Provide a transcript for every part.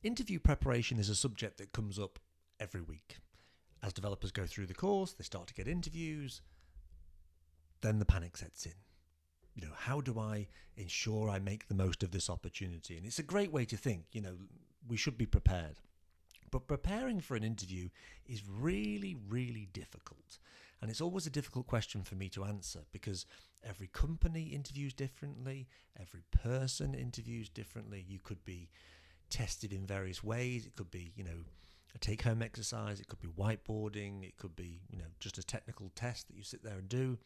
Interview preparation is a subject that comes up every week. As developers go through the course, they start to get interviews, then the panic sets in. How do I ensure I make the most of this opportunity? And it's a great way to think, we should be prepared. But preparing for an interview is really, really difficult. And it's always a difficult question for me to answer because every company interviews differently, every person interviews differently. You could be tested in various ways. It could be, a take-home exercise. It could be whiteboarding. It could be, just a technical test that you sit there and do.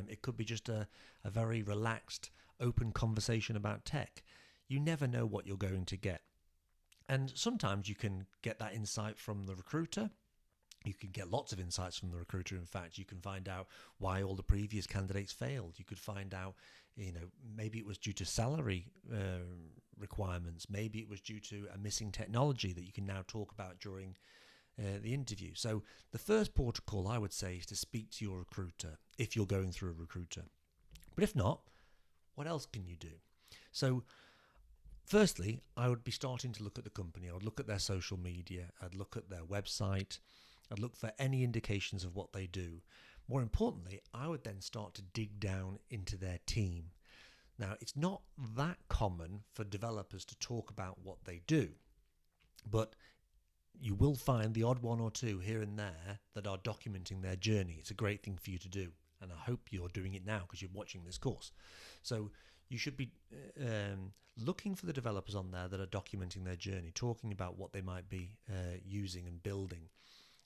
It could be just a very relaxed, open conversation about tech. You never know what you're going to get. And sometimes you can get that insight from the recruiter. You can get lots of insights from the recruiter. In fact, you can find out why all the previous candidates failed. You could find out, maybe it was due to salary requirements. Maybe it was due to a missing technology that you can now talk about during the interview. So the first port of call, I would say, is to speak to your recruiter if you're going through a recruiter. But if not, what else can you do? So firstly, I would be starting to look at the company. I would look at their social media. I'd look at their website. I'd look for any indications of what they do. More importantly, I would then start to dig down into their team. Now, it's not that common for developers to talk about what they do, but you will find the odd one or two here and there that are documenting their journey. It's a great thing for you to do, and I hope you're doing it now because you're watching this course. So you should be looking for the developers on there that are documenting their journey, talking about what they might be using and building.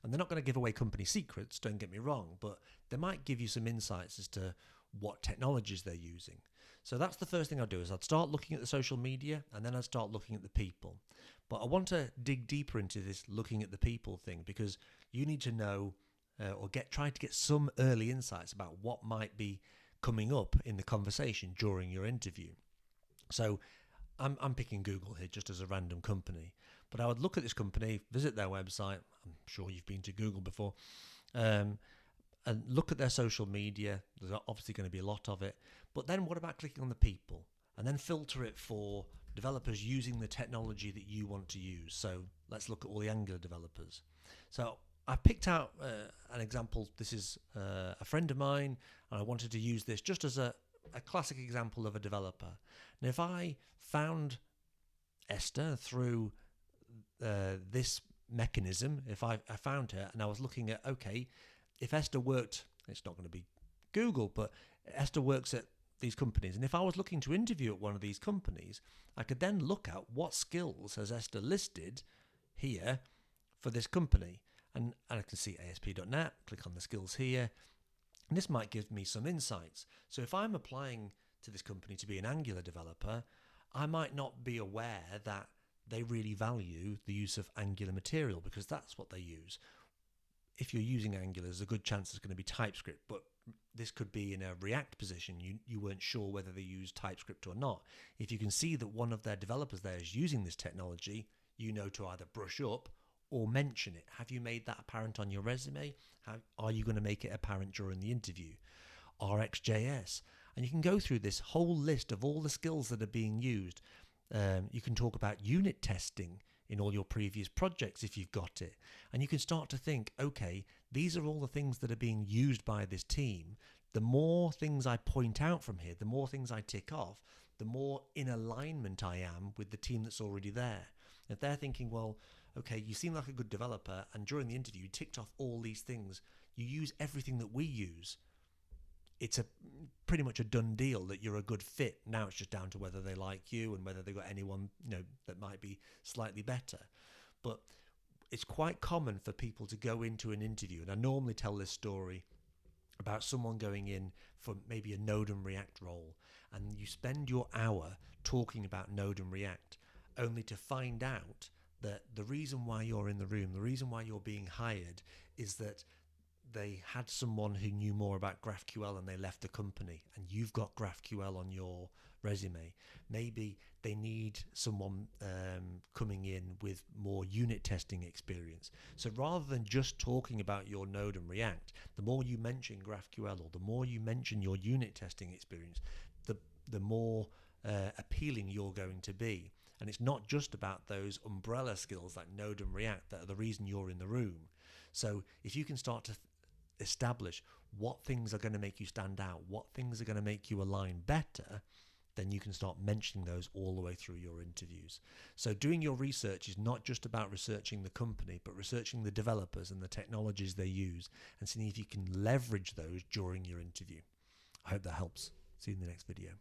And they're not going to give away company secrets, don't get me wrong, but they might give you some insights as to what technologies they're using. So that's the first thing I'd do is I'd start looking at the social media and then I'd start looking at the people. But I want to dig deeper into this looking at the people thing because you need to know try to get some early insights about what might be coming up in the conversation during your interview. So I'm picking Google here just as a random company, but I would look at this company, visit their website. I'm sure you've been to Google before, and look at their social media. There's obviously going to be a lot of it, but then what about clicking on the people and then filter it for developers using the technology that you want to use? So let's look at all the Angular developers. So I picked out an example. This is a friend of mine, and I wanted to use this just as a classic example of a developer. And if I found Esther through this mechanism, if I found her and I was looking at, okay, if Esther worked, it's not going to be Google, but Esther works at these companies. And if I was looking to interview at one of these companies, I could then look at what skills has Esther listed here for this company. And I can see ASP.NET, click on the skills here, and this might give me some insights. So if I'm applying to this company to be an Angular developer, I might not be aware that they really value the use of Angular material because that's what they use. If you're using Angular, there's a good chance it's going to be TypeScript, but this could be in a React position. You weren't sure whether they use TypeScript or not. If you can see that one of their developers there is using this technology, you know to either brush up or mention it. Have you made that apparent on your resume? Are you going to make it apparent during the interview? RxJS. And you can go through this whole list of all the skills that are being used. You can talk about unit testing in all your previous projects if you've got it. And you can start to think, okay, these are all the things that are being used by this team. The more things I point out from here, the more things I tick off, the more in alignment I am with the team that's already there. If they're thinking, well, okay, you seem like a good developer, and during the interview you ticked off all these things, you use everything that we use, it's pretty much a done deal that you're a good fit. Now it's just down to whether they like you and whether they've got anyone that might be slightly better. But it's quite common for people to go into an interview, and I normally tell this story about someone going in for maybe a Node and React role, and you spend your hour talking about Node and React only to find out that the reason why you're in the room, the reason why you're being hired is that they had someone who knew more about GraphQL and they left the company, and you've got GraphQL on your resume. Maybe they need someone coming in with more unit testing experience. So rather than just talking about your Node and React, the more you mention GraphQL or the more you mention your unit testing experience, the more appealing you're going to be. And it's not just about those umbrella skills like Node and React that are the reason you're in the room. So if you can start to establish what things are going to make you stand out, what things are going to make you align better, then you can start mentioning those all the way through your interviews. So doing your research is not just about researching the company, but researching the developers and the technologies they use and seeing if you can leverage those during your interview. I hope that helps. See you in the next video.